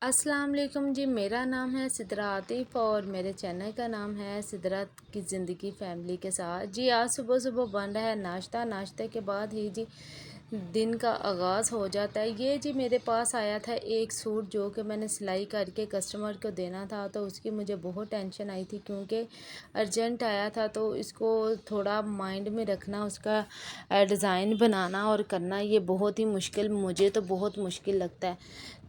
अस्सलाम वालेकुम जी। मेरा नाम है सिदरा आतिफ़ और मेरे चैनल का नाम है सिदरा की ज़िंदगी फैमिली के साथ। जी आज सुबह सुबह बन रहा है नाश्ता। नाश्ते के बाद ही जी दिन का आगाज़ हो जाता है। ये जी मेरे पास आया था एक सूट जो कि मैंने सिलाई करके कस्टमर को देना था, तो उसकी मुझे बहुत टेंशन आई थी क्योंकि अर्जेंट आया था। तो इसको थोड़ा माइंड में रखना, उसका डिज़ाइन बनाना और करना ये बहुत ही मुश्किल, मुझे तो बहुत मुश्किल लगता है।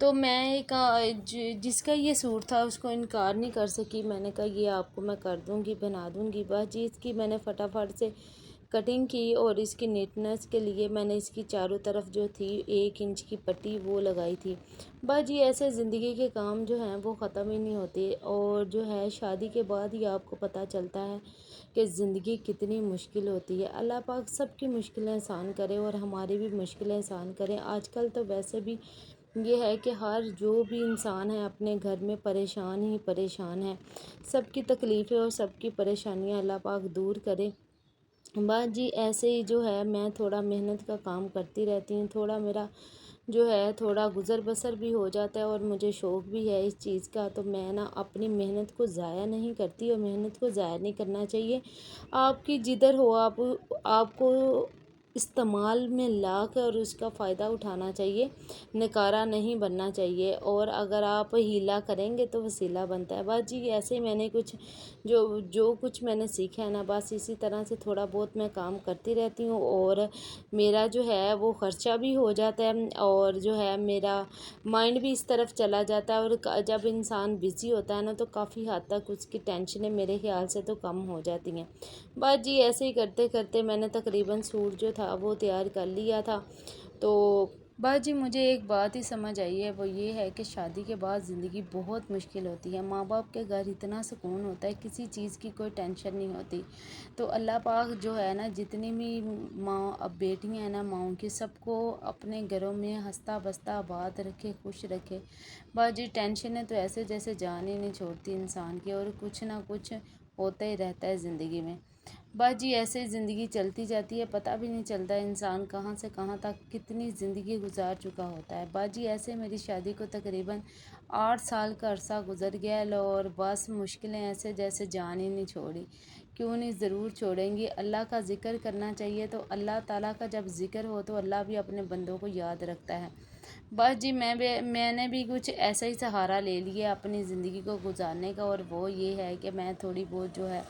तो मैं एक जिसका ये सूट था उसको इनकार नहीं कर सकी। मैंने कहा ये आपको मैं कर दूंगी, बना दूंगी। बस जी इसकी मैंने फटाफट से कटिंग की और इसकी नीटनेस के लिए मैंने इसकी चारों तरफ जो थी 1 इंच की पट्टी वो लगाई थी। बस जी ऐसे ज़िंदगी के काम जो हैं वो ख़त्म ही नहीं होते, और जो है शादी के बाद ही आपको पता चलता है कि ज़िंदगी कितनी मुश्किल होती है। अल्लाह पाक सबकी मुश्किलें आसान करे और हमारी भी मुश्किलें आसान करें। आजकल तो वैसे भी ये है कि हर जो भी इंसान है अपने घर में परेशान ही परेशान है। सबकी तकलीफ़ें और सबकी परेशानियां अल्लाह पाक दूर करे। बस जी ऐसे ही जो है मैं थोड़ा मेहनत का काम करती रहती हूँ। थोड़ा मेरा जो है थोड़ा गुज़र बसर भी हो जाता है और मुझे शौक़ भी है इस चीज़ का। तो मैं ना अपनी मेहनत को ज़ाया नहीं करती और मेहनत को ज़ाया नहीं करना चाहिए। आपकी जिधर हो आपको इस्तेमाल में ला कर और उसका फ़ायदा उठाना चाहिए, नकारा नहीं बनना चाहिए। और अगर आप हीला करेंगे तो वसीला बनता है। बस जी ऐसे ही मैंने कुछ जो जो कुछ मैंने सीखा है ना, बस इसी तरह से थोड़ा बहुत मैं काम करती रहती हूँ और मेरा जो है वो ख़र्चा भी हो जाता है और जो है मेरा माइंड भी इस तरफ चला जाता है। और जब इंसान बिज़ी होता है ना तो काफ़ी हद तक उसकी टेंशनें मेरे ख़्याल से तो कम हो जाती हैं। बस जी ऐसे ही करते करते मैंने तकरीबन सूट जो था वो तैयार कर लिया था। तो बस जी मुझे एक बात ही समझ आई है, वो ये है कि शादी के बाद ज़िंदगी बहुत मुश्किल होती है। माँ बाप के घर इतना सुकून होता है, किसी चीज़ की कोई टेंशन नहीं होती। तो अल्लाह पाक जो है ना, जितनी भी माँ अब बेटियाँ हैं ना माँओं की, सबको अपने घरों में हंसता बसता आबाद रखे, खुश रखे। बस जी टेंशनें तो ऐसे जैसे जान ही नहीं छोड़ती इंसान की, और कुछ ना कुछ होता ही रहता है ज़िंदगी में। बस जी ऐसे ज़िंदगी चलती जाती है, पता भी नहीं चलता इंसान कहाँ से कहाँ तक कितनी ज़िंदगी गुजार चुका होता है। बस जी ऐसे मेरी शादी को तकरीबन 8 साल का अरसा गुजर गया है, और बस मुश्किलें ऐसे जैसे जान ही नहीं छोड़ी। क्यों नहीं, ज़रूर छोड़ेंगी। अल्लाह का ज़िक्र करना चाहिए, तो अल्लाह ताला का जब ज़िक्र हो तो अल्लाह भी अपने बंदों को याद रखता है। बस जी मैंने भी कुछ ऐसा ही सहारा ले लिया अपनी ज़िंदगी को गुजारने का, और वो ये है कि मैं थोड़ी बहुत जो है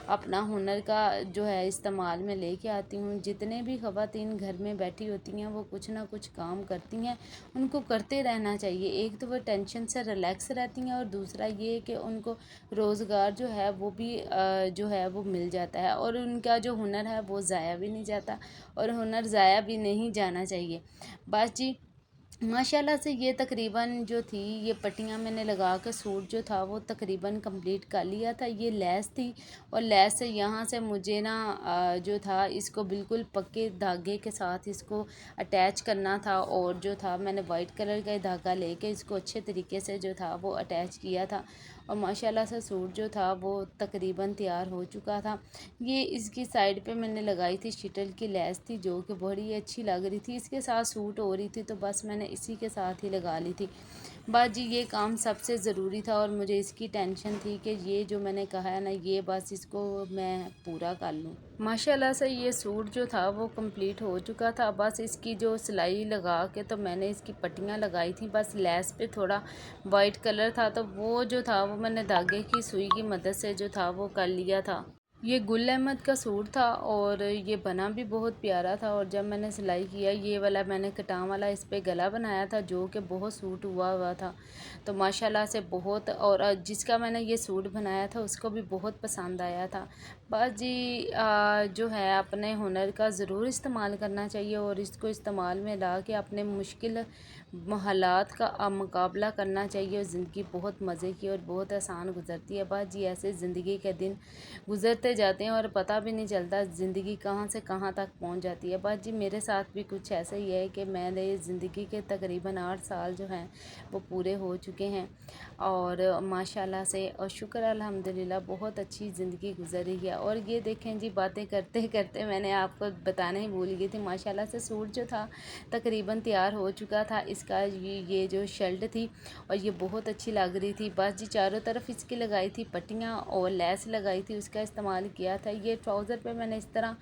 अपना हुनर का जो है इस्तेमाल में लेके आती हूँ। जितने भी ख़वातीन घर में बैठी होती हैं वो कुछ ना कुछ काम करती हैं, उनको करते रहना चाहिए। एक तो वो टेंशन से रिलैक्स रहती हैं, और दूसरा ये कि उनको रोज़गार जो है वो भी जो है वो मिल जाता है, और उनका जो हुनर है वो ज़ाया भी नहीं जाता, और हुनर ज़ाया भी नहीं जाना चाहिए। बस जी माशाल्लाह से ये तकरीबन जो थी ये पट्टियाँ मैंने लगा कर सूट जो था वो तकरीबन कंप्लीट कर लिया था। ये लेस थी, और लेस से यहाँ से मुझे ना जो था इसको बिल्कुल पक्के धागे के साथ इसको अटैच करना था, और जो था मैंने वाइट कलर का धागा लेके इसको अच्छे तरीके से जो था वो अटैच किया था। और माशाल्लाह से सूट जो था वो तकरीबन तैयार हो चुका था। ये इसकी साइड पे मैंने लगाई थी शिटल की लेस थी, जो कि बड़ी अच्छी लग रही थी, इसके साथ सूट हो रही थी, तो बस मैंने इसी के साथ ही लगा ली थी। बस जी ये काम सबसे ज़रूरी था, और मुझे इसकी टेंशन थी कि ये जो मैंने कहा है ना ये बस इसको मैं पूरा कर लूँ। माशाल्लाह से ये सूट जो था वो कंप्लीट हो चुका था। बस इसकी जो सिलाई लगा के तो मैंने इसकी पट्टियाँ लगाई थी, बस लेस पे थोड़ा वाइट कलर था तो वो जो था वो मैंने धागे की सुई की मदद से जो था वो कर लिया था। ये गुल अहमद का सूट था, और ये बना भी बहुत प्यारा था। और जब मैंने सिलाई किया ये वाला मैंने कटां वाला इस पे गला बनाया था, जो कि बहुत सूट हुआ हुआ था। तो माशाल्लाह से बहुत, और जिसका मैंने ये सूट बनाया था उसको भी बहुत पसंद आया था। बस जी जो है अपने हुनर का ज़रूर इस्तेमाल करना चाहिए, और इसको इस्तेमाल में ला के अपने मुश्किल हालात का मुकाबला करना चाहिए, और ज़िंदगी बहुत मज़े की और बहुत आसान गुजरती है। बस जी ऐसे ज़िंदगी के दिन गुजरते जाते हैं और पता भी नहीं चलता ज़िंदगी कहाँ से कहाँ तक पहुँच जाती है। बस जी मेरे साथ भी कुछ ऐसा ही है कि मैंने ज़िंदगी के तकरीबन 8 साल जो हैं वो पूरे हो चुके हैं, और माशाल्लाह से और शुक्र अल्हम्दुलिल्लाह बहुत अच्छी ज़िंदगी गुजर रही है। और ये देखें जी बातें करते करते मैंने आपको बताना ही भूल गई थी, माशाल्लाह से सूट जो था तकरीबन तैयार हो चुका था। इसका ये जो शर्ट थी और ये बहुत अच्छी लग रही थी। बस जी चारों तरफ इसकी लगाई थी पट्टियाँ और लेस लगाई थी, उसका इस्तेमाल किया था। ये ट्राउज़र पे मैंने इस तरह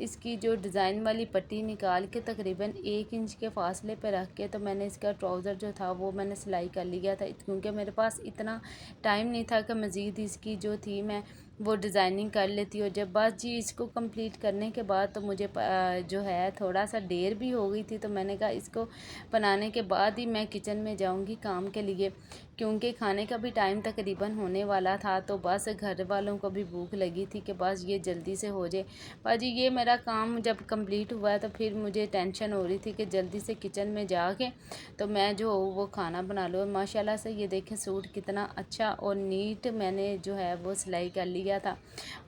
इसकी जो डिज़ाइन वाली पट्टी निकाल के तकरीबन 1 इंच के फासले पे रख के तो मैंने इसका ट्राउज़र जो था वो मैंने सिलाई कर लिया था, क्योंकि मेरे पास इतना टाइम नहीं था कि मज़ीद इसकी जो थी मैं वो डिज़ाइनिंग कर लेती हूँ। जब बस जी इसको कंप्लीट करने के बाद तो मुझे जो है थोड़ा सा देर भी हो गई थी, तो मैंने कहा इसको बनाने के बाद ही मैं किचन में जाऊँगी काम के लिए, क्योंकि खाने का भी टाइम तकरीबन होने वाला था। तो बस घर वालों को भी भूख लगी थी कि बस ये जल्दी से हो जाए। बाजी ये मेरा काम जब कंप्लीट हुआ तो फिर मुझे टेंशन हो रही थी कि जल्दी से किचन में जाके तो मैं जो वो खाना बना लूँ। माशाल्लाह से ये देखें सूट कितना अच्छा और नीट मैंने जो है वो सिलाई कर लिया था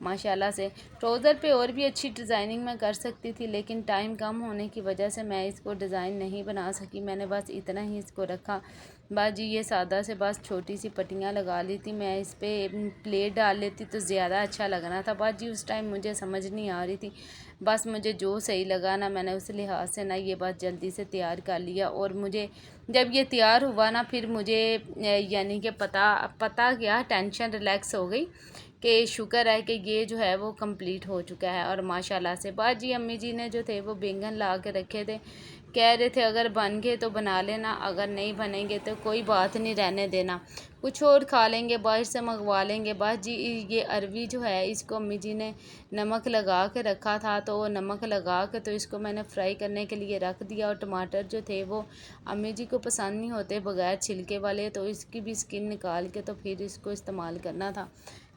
माशाल्लाह से। ट्राउज़र पे और भी अच्छी डिज़ाइनिंग मैं कर सकती थी, लेकिन टाइम कम होने की वजह से मैं इसको डिज़ाइन नहीं बना सकी। मैंने बस इतना ही इसको रखा। बाजी ये सादा से बस छोटी सी पट्टियाँ लगा ली थी, मैं इस पर प्लेट डाल लेती तो ज़्यादा अच्छा लगना था। बाजी उस टाइम मुझे समझ नहीं आ रही थी, बस मुझे जो सही लगा ना मैंने उस लिहाज से ना ये बस जल्दी से तैयार कर लिया। और मुझे जब ये तैयार हुआ ना फिर मुझे यानी कि पता क्या टेंशन रिलैक्स हो गई कि शुक्र है कि ये जो है वो कंप्लीट हो चुका है। और माशाल्लाह से बाजी अम्मी जी ने जो थे वो बैंगन ला के रखे थे, कह रहे थे अगर बन गए तो बना लेना, अगर नहीं बनेंगे तो कोई बात नहीं, रहने देना, कुछ और खा लेंगे, बाहर से मंगवा लेंगे। बस जी ये अरवी जो है इसको अम्मी जी ने नमक लगा के रखा था, तो नमक लगा के तो इसको मैंने फ्राई करने के लिए रख दिया। और टमाटर जो थे वो अम्मी जी को पसंद नहीं होते बग़ैर छिलके वाले, तो इसकी भी स्किन निकाल के तो फिर इसको इस्तेमाल करना था।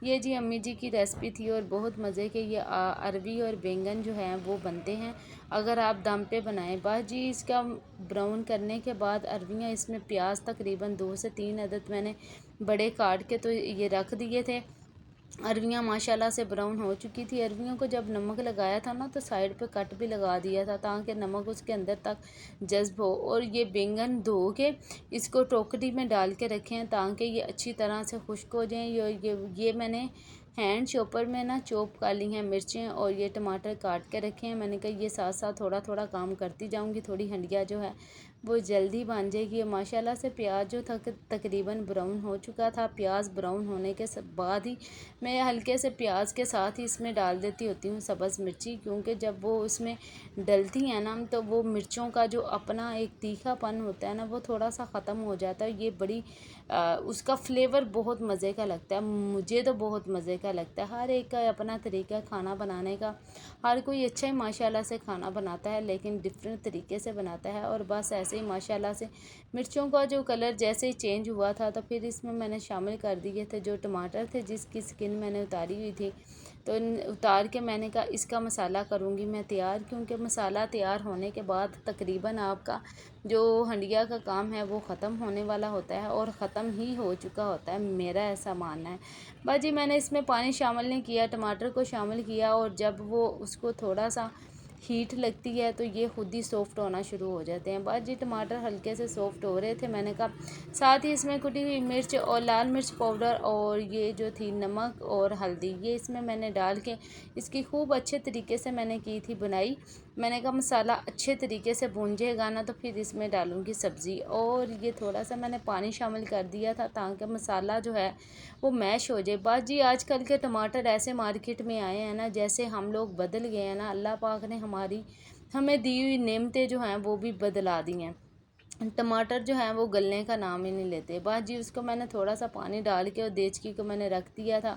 ये जी अम्मी जी की रेसिपी थी और बहुत मज़े के ये अरवी और बैंगन जो हैं वो बनते हैं अगर आप दम पे बनाएं। बस जी इसका ब्राउन करने के बाद अरवियाँ इसमें प्याज तकरीबन 2 से 3 अदद मैंने बड़े काट के तो ये रख दिए थे। अरवियाँ माशाल्लाह से ब्राउन हो चुकी थी। अरवियों को जब नमक लगाया था ना तो साइड पे कट भी लगा दिया था ताकि नमक उसके अंदर तक जज्ब हो। और ये बैंगन धो के इसको टोकरी में डाल के रखे हैं ताकि ये अच्छी तरह से खुश्क हो जाएँ। ये मैंने हैंड चॉपर में ना चॉप कर ली हैं मिर्चें और ये टमाटर काट के रखे हैं। मैंने कहा ये साथ साथ थोड़ा थोड़ा काम करती जाऊंगी, थोड़ी हंडिया जो है वो जल्दी बन जाएगी। माशाल्लाह से प्याज जो था तकरीबन ब्राउन हो चुका था। प्याज ब्राउन होने के बाद ही मैं हल्के से प्याज के साथ ही इसमें डाल देती होती हूँ सब्ज़ मिर्ची, क्योंकि जब वो उसमें डलती हैं ना तो वो मिर्चों का जो अपना एक तीखापन होता है ना वो थोड़ा सा ख़त्म हो जाता है। ये बड़ी उसका फ्लेवर बहुत मज़े का लगता है, मुझे तो बहुत मज़े का लगता है। हर एक का अपना तरीका खाना बनाने का, हर कोई अच्छा ही माशाल्लाह से खाना बनाता है लेकिन डिफरेंट तरीके से बनाता है। और बस ऐसे ही माशाल्लाह से मिर्चों का जो कलर जैसे ही चेंज हुआ था तो फिर इसमें मैंने शामिल कर दिए थे जो टमाटर थे जिसकी स्किन मैंने उतारी हुई थी। तो उतार के मैंने कहा इसका मसाला करूँगी मैं तैयार, क्योंकि मसाला तैयार होने के बाद तकरीबन आपका जो हंडिया का काम है वो ख़त्म होने वाला होता है और ख़त्म ही हो चुका होता है, मेरा ऐसा मानना है। बाजी मैंने इसमें पानी शामिल नहीं किया, टमाटर को शामिल किया और जब वो उसको थोड़ा सा हीट लगती है तो ये खुद ही सॉफ़्ट होना शुरू हो जाते हैं। बस जी टमाटर हल्के से सॉफ़्ट हो रहे थे, मैंने कहा साथ ही इसमें कुटी हुई मिर्च और लाल मिर्च पाउडर और ये जो थी नमक और हल्दी ये इसमें मैंने डाल के इसकी खूब अच्छे तरीके से मैंने की थी बुनाई। मैंने कहा मसाला अच्छे तरीके से भूंजेगा ना तो फिर इसमें डालूँगी सब्ज़ी, और ये थोड़ा सा मैंने पानी शामिल कर दिया था ताकि मसाला जो है वो मैश हो जाए। बस जी आजकल के टमाटर ऐसे मार्केट में आए हैं ना जैसे हम लोग बदल गए हैं ना, अल्लाह पाक ने हमें दी हुई नेमतें जो हैं वो भी बदला दी हैं। टमाटर जो है वो गलने का नाम ही नहीं लेते। बस जी उसको मैंने थोड़ा सा पानी डाल के और देचकी को मैंने रख दिया था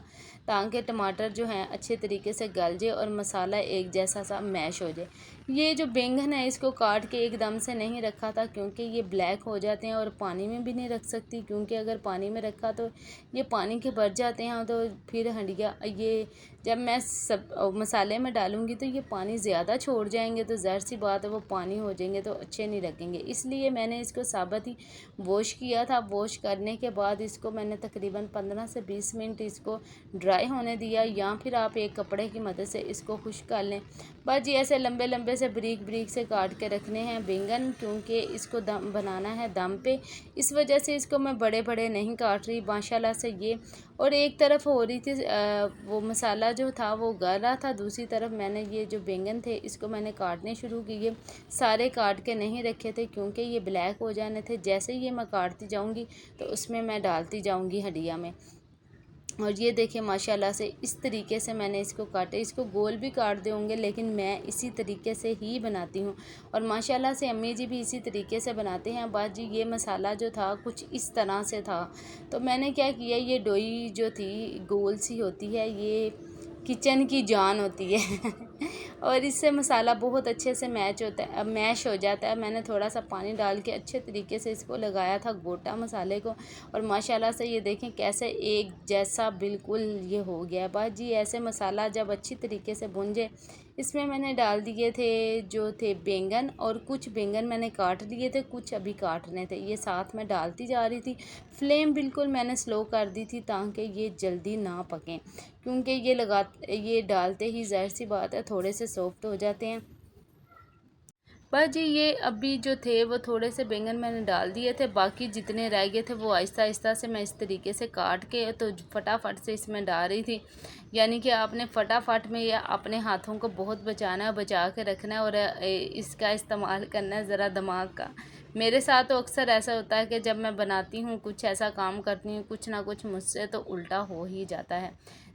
ताकि टमाटर जो हैं अच्छे तरीके से गल जाए और मसाला एक जैसा सा मैश हो जाए। ये जो बैंगन है इसको काट के एकदम से नहीं रखा था क्योंकि ये ब्लैक हो जाते हैं, और पानी में भी नहीं रख सकती क्योंकि अगर पानी में रखा तो ये पानी के भर जाते हैं तो फिर हंडिया ये जब मैं सब मसाले में डालूँगी तो ये पानी ज़्यादा छोड़ जाएंगे तो ज़ाहिर सी बात है वो पानी हो जाएंगे तो अच्छे नहीं लगेंगे। इसलिए मैंने इसको साबुत ही वॉश किया था। वॉश करने के बाद इसको मैंने तकरीबन 15 से 20 मिनट इसको ड्राई होने दिया, या फिर आप एक कपड़े की मदद से इसको खुश्क कर लें। बस जी ऐसे लंबे लंबे थोड़े से बारीक बारीक से काट के रखने हैं बैंगन, क्योंकि इसको दम बनाना है दम पे, इस वजह से इसको मैं बड़े बड़े नहीं काट रही माशाल्लाह से ये। और एक तरफ हो रही थी वो मसाला जो था वो गल रहा था, दूसरी तरफ मैंने ये जो बैंगन थे इसको मैंने काटने शुरू किए। सारे काट के नहीं रखे थे क्योंकि ये ब्लैक हो जाने थे। जैसे ही ये मैं काटती जाऊंगी तो उसमें मैं डालती जाऊंगी हंडिया में। और ये देखिए माशाल्लाह से इस तरीके से मैंने इसको काटे। इसको गोल भी काट दे होंगे लेकिन मैं इसी तरीके से ही बनाती हूँ, और माशाल्लाह से अम्मी जी भी इसी तरीके से बनाते हैं। बाजी ये मसाला जो था कुछ इस तरह से था, तो मैंने क्या किया, ये डोई जो थी गोल सी होती है, ये किचन की जान होती है और इससे मसाला बहुत अच्छे से मैश हो जाता है। मैंने थोड़ा सा पानी डाल के अच्छे तरीके से इसको लगाया था गोटा मसाले को, और माशाल्लाह से ये देखें कैसे एक जैसा बिल्कुल ये हो गया। बाजी ऐसे मसाला जब अच्छी तरीके से भुन जाए, इसमें मैंने डाल दिए थे जो थे बैंगन, और कुछ बैंगन मैंने काट लिए थे, कुछ अभी काटने थे, ये साथ में डालती जा रही थी। फ्लेम बिल्कुल मैंने स्लो कर दी थी ताकि ये जल्दी ना पकें, क्योंकि ये डालते ही ज़ाहिर सी बात है थोड़े से सॉफ्ट हो जाते हैं। बस जी ये अभी जो थे वो थोड़े से बैंगन मैंने डाल दिए थे, बाकी जितने रह गए थे वो आहिस्ता आहिस्ता से मैं इस तरीके से काट के तो फटाफट से इसमें डाल रही थी। यानी कि आपने फटाफट में या अपने हाथों को बहुत बचाना है, बचा के रखना है, और इसका इस्तेमाल करना है ज़रा दिमाग का। मेरे साथ तो अक्सर ऐसा होता है कि जब मैं बनाती हूँ कुछ ऐसा काम करती हूँ, कुछ ना कुछ मुझसे तो उल्टा हो ही जाता है।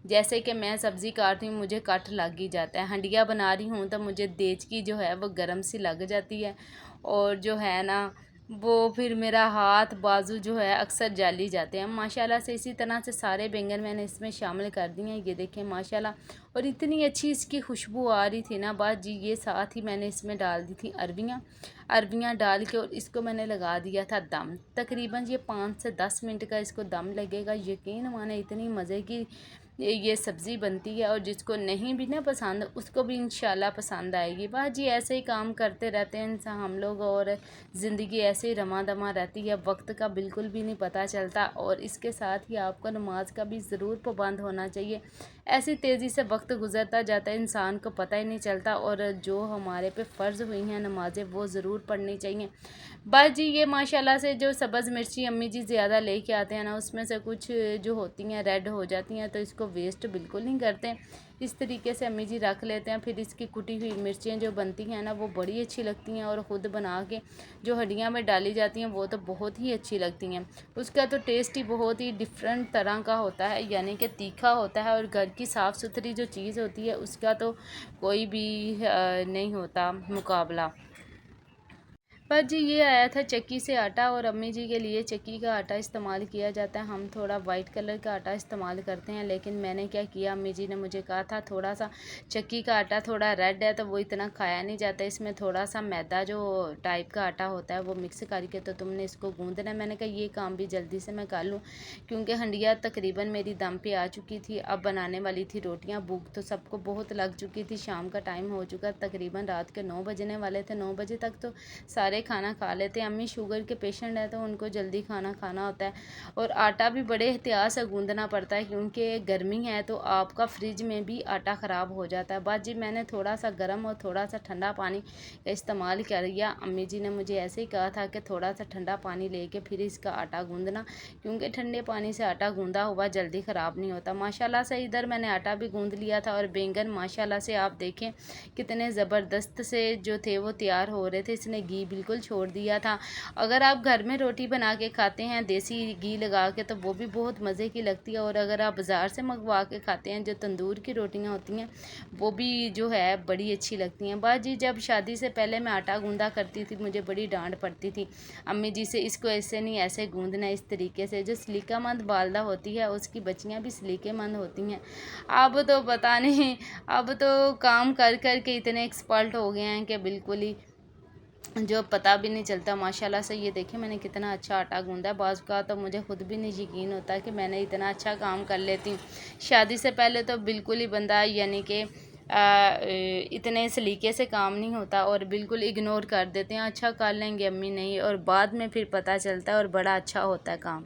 जैसे कि मैं सब्ज़ी काट रही हूँ, मुझे कट लग ही जाता है। हंडिया बना रही हूँ तो मुझे देचकी जो है वो गर्म सी लग जाती है, और जो है ना वो फिर मेरा हाथ बाजू जो है अक्सर जल ही जाते हैं माशाल्लाह से। इसी तरह से सारे बैंगन मैंने इसमें शामिल कर दिए हैं, ये देखें माशाल्लाह। और इतनी अच्छी इसकी खुशबू आ रही थी ना बात जी। ये साथ ही मैंने इसमें डाल दी थी अरबियाँ डाल के, और इसको मैंने लगा दिया था दम। तकरीबन ये 5 से 10 मिनट का इसको दम लगेगा। यकीन माने इतनी मज़े की ये सब्ज़ी बनती है, और जिसको नहीं भी ना पसंद उसको भी इंशाल्लाह पसंद आएगी। वाह जी ऐसे ही काम करते रहते हैं इंसान हम लोग, और ज़िंदगी ऐसे ही रमा दमा रहती है, वक्त का बिल्कुल भी नहीं पता चलता। और इसके साथ ही आपको नमाज का भी ज़रूर पाबंद होना चाहिए। ऐसी तेज़ी से वक्त गुज़रता जाता है, इंसान को पता ही नहीं चलता। और जो हमारे पे फ़र्ज़ हुई हैं नमाज़ें वो ज़रूर पढ़नी चाहिए। बस जी ये माशाल्लाह से जो सब्ज़ मिर्ची अम्मी जी ज़्यादा लेके आते हैं ना, उसमें से कुछ जो होती हैं रेड हो जाती हैं, तो इसको वेस्ट बिल्कुल नहीं करते। इस तरीके से अम्मी जी रख लेते हैं। फिर इसकी कुटी हुई मिर्चें जो बनती हैं ना वो बड़ी अच्छी लगती हैं, और ख़ुद बना के जो हंडिया में डाली जाती हैं वो तो बहुत ही अच्छी लगती हैं। उसका तो टेस्ट ही बहुत ही डिफरेंट तरह का होता है, यानी कि तीखा होता है, और घर की साफ़ सुथरी जो चीज़ होती है उसका तो कोई भी नहीं होता मुकाबला। पर जी ये आया था चक्की से आटा, और अम्मी जी के लिए चक्की का आटा इस्तेमाल किया जाता है। हम थोड़ा वाइट कलर का आटा इस्तेमाल करते हैं, लेकिन मैंने क्या किया, अम्मी जी ने मुझे कहा था थोड़ा सा चक्की का आटा थोड़ा रेड है तो वो इतना खाया नहीं जाता, इसमें थोड़ा सा मैदा जो टाइप का आटा होता है वो मिक्स करके तो तुमने इसको गूँदना है। मैंने कहा ये काम भी जल्दी से मैं कर लूँ, क्योंकि हंडिया तकरीबन मेरी दम पे आ चुकी थी। अब बनाने वाली थी रोटियाँ। भूख तो सबको बहुत लग चुकी थी, शाम का टाइम हो चुका, तकरीबन रात के 9 बजने वाले थे। 9 बजे तक तो सारे खाना खा लेते हैं। अम्मी शुगर के पेशेंट है तो उनको जल्दी खाना खाना होता है, और आटा भी बड़े एहतियात से गूंदना पड़ता है, क्योंकि गर्मी है तो आपका फ्रिज में भी आटा ख़राब हो जाता है। बस जी मैंने थोड़ा सा गर्म और थोड़ा सा ठंडा पानी का इस्तेमाल किया। अम्मी जी ने मुझे ऐसे ही कहा था कि थोड़ा सा ठंडा पानी लेके फिर इसका आटा गूंदना, क्योंकि ठंडे पानी से आटा गूंदा हुआ जल्दी ख़राब नहीं होता। माशाल्लाह से इधर मैंने आटा भी गूंद लिया था, और बैंगन माशाल्लाह से आप देखें कितने ज़बरदस्त से जो थे वो तैयार हो रहे थे। इसने घी बिल्कुल छोड़ दिया था। अगर आप घर में रोटी बना के खाते हैं देसी घी लगा के तो वो भी बहुत मज़े की लगती है, और अगर आप बाज़ार से मंगवा के खाते हैं जो तंदूर की रोटियां होती हैं वो भी जो है बड़ी अच्छी लगती हैं। बस जी जब शादी से पहले मैं आटा गूंदा करती थी मुझे बड़ी डांट पड़ती थी अम्मी जी से, इसको ऐसे नहीं ऐसे गूंदना, इस तरीके से। जो सलीकामंद वालदा होती है उसकी बच्चियाँ भी सलीकेमंद होती हैं। अब तो पता नहीं, अब तो काम कर कर के इतने एक्सपर्ट हो गए हैं कि बिल्कुल ही जो पता भी नहीं चलता। माशाल्लाह से ये देखिए मैंने कितना अच्छा आटा गूंदा है। बाज़ का तो मुझे खुद भी नहीं यकीन होता कि मैंने इतना अच्छा काम कर लेती हूँ। शादी से पहले तो बिल्कुल ही बंदा यानी कि इतने सलीके से काम नहीं होता, और बिल्कुल इग्नोर कर देते हैं, अच्छा कर लेंगे अम्मी नहीं, और बाद में फिर पता चलता है और बड़ा अच्छा होता है काम।